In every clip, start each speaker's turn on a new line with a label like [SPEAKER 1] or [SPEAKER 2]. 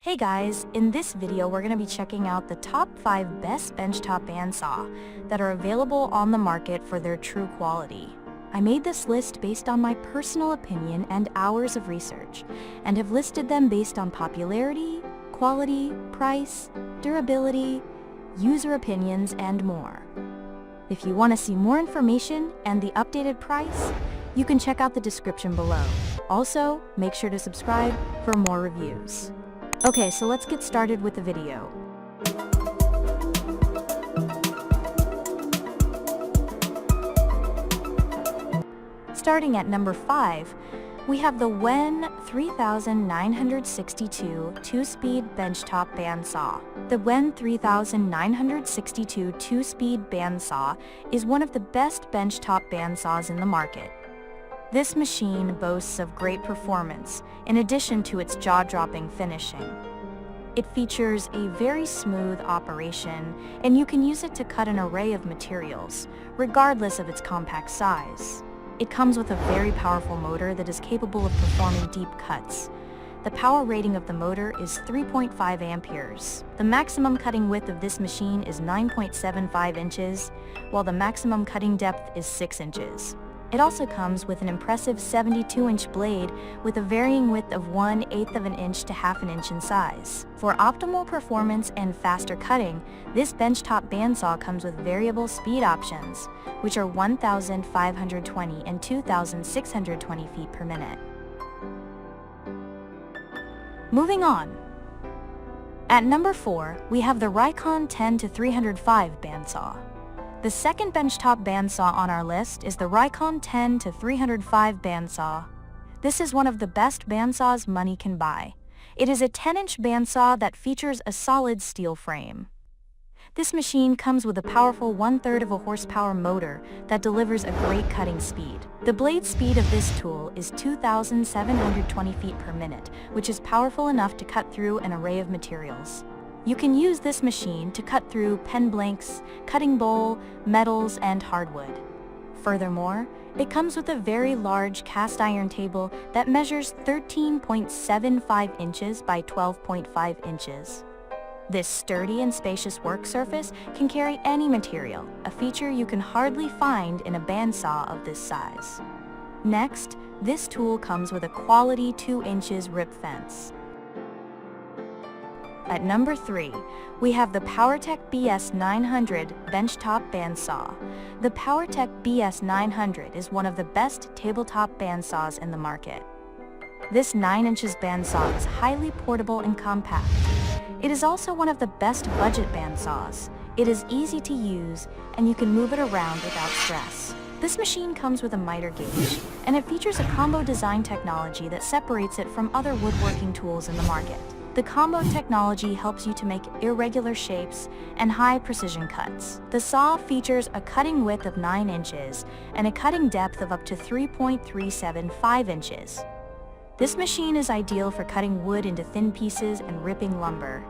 [SPEAKER 1] Hey guys, in this video we're going to be checking out the top 5 best benchtop bandsaw that are available on the market for their true quality. I made this list based on my personal opinion and hours of research, and have listed them based on popularity, quality, price, durability, user opinions, and more. If you want to see more information and the updated price, you can check out the description below. Also, make sure to subscribe for more reviews. Okay, so let's get started with the video. Starting at number 5, we have the WEN 3962 2-speed benchtop bandsaw. The WEN 3962 2-speed bandsaw is one of the best benchtop bandsaws in the market. This machine boasts of great performance, in addition to its jaw-dropping finishing. It features a very smooth operation, and you can use it to cut an array of materials, regardless of its compact size. It comes with a very powerful motor that is capable of performing deep cuts. The power rating of the motor is 3.5 amperes. The maximum cutting width of this machine is 9.75 inches, while the maximum cutting depth is 6 inches. It also comes with an impressive 72-inch blade with a varying width of 1/8 of an inch to 1/2 an inch in size. For optimal performance and faster cutting, this benchtop bandsaw comes with variable speed options, which are 1,520 and 2,620 feet per minute. Moving on. At number 4, we have the Rikon 10-305 bandsaw. The second benchtop bandsaw on our list is the Rikon 10-305 bandsaw. This is one of the best bandsaws money can buy. It is a 10-inch bandsaw that features a solid steel frame. This machine comes with a powerful 1/3 of a horsepower motor that delivers a great cutting speed. The blade speed of this tool is 2,720 feet per minute, which is powerful enough to cut through an array of materials. You can use this machine to cut through pen blanks, cutting bowl, metals, and hardwood. Furthermore, it comes with a very large cast iron table that measures 13.75 inches by 12.5 inches. This sturdy and spacious work surface can carry any material, a feature you can hardly find in a bandsaw of this size. Next, this tool comes with a quality 2 inches rip fence. At number 3, we have the Powertec BS900 benchtop bandsaw. The Powertec BS900 is one of the best tabletop bandsaws in the market. This 9 inches bandsaw is highly portable and compact. It is also one of the best budget bandsaws. It is easy to use, and you can move it around without stress. This machine comes with a miter gauge, and it features a combo design technology that separates it from other woodworking tools in the market. The combo technology helps you to make irregular shapes and high precision cuts. The saw features a cutting width of 9 inches and a cutting depth of up to 3.375 inches. This machine is ideal for cutting wood into thin pieces and ripping lumber.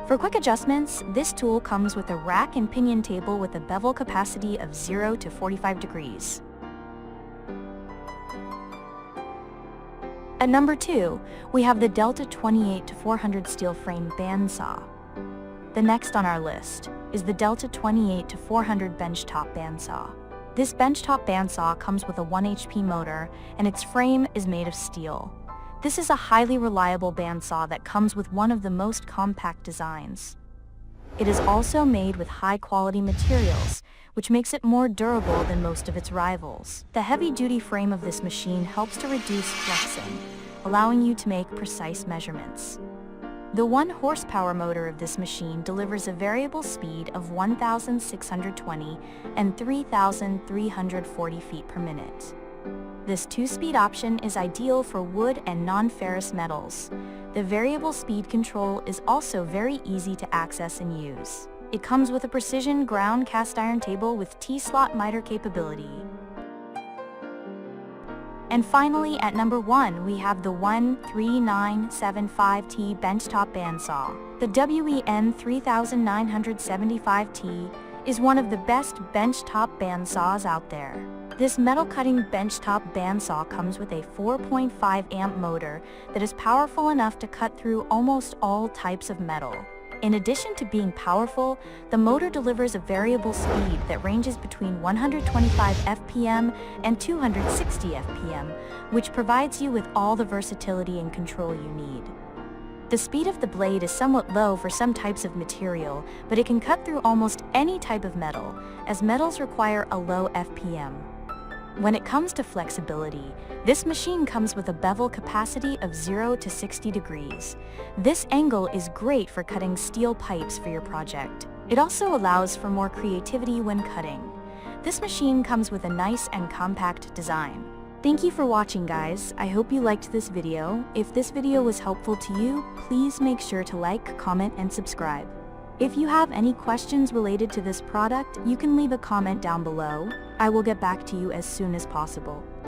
[SPEAKER 1] For quick adjustments, this tool comes with a rack and pinion table with a bevel capacity of 0 to 45 degrees. At number 2, we have the Delta 28-400 steel frame bandsaw. The next on our list is the Delta 28-400 benchtop bandsaw. This benchtop bandsaw comes with a 1 HP motor, and its frame is made of steel. This is a highly reliable bandsaw that comes with one of the most compact designs. It is also made with high-quality materials, which makes it more durable than most of its rivals. The heavy-duty frame of this machine helps to reduce flexing, allowing you to make precise measurements. The 1 horsepower motor of this machine delivers a variable speed of 1,620 and 3,340 feet per minute. This 2-speed option is ideal for wood and non-ferrous metals. The variable speed control is also very easy to access and use. It comes with a precision ground cast iron table with T-slot miter capability. And finally, at number 1, we have the WEN 3975T benchtop bandsaw. The WEN 3975T is one of the best benchtop bandsaws out there. This metal-cutting benchtop bandsaw comes with a 4.5 amp motor that is powerful enough to cut through almost all types of metal. In addition to being powerful, the motor delivers a variable speed that ranges between 125 FPM and 260 FPM, which provides you with all the versatility and control you need. The speed of the blade is somewhat low for some types of material, but it can cut through almost any type of metal, as metals require a low FPM. When it comes to flexibility, this machine comes with a bevel capacity of 0 to 60 degrees. This angle is great for cutting steel pipes for your project. It also allows for more creativity when cutting. This machine comes with a nice and compact design. Thank you for watching, guys. I hope you liked this video. If this video was helpful to you, please make sure to like, comment, and subscribe. If you have any questions related to this product, you can leave a comment down below. I will get back to you as soon as possible.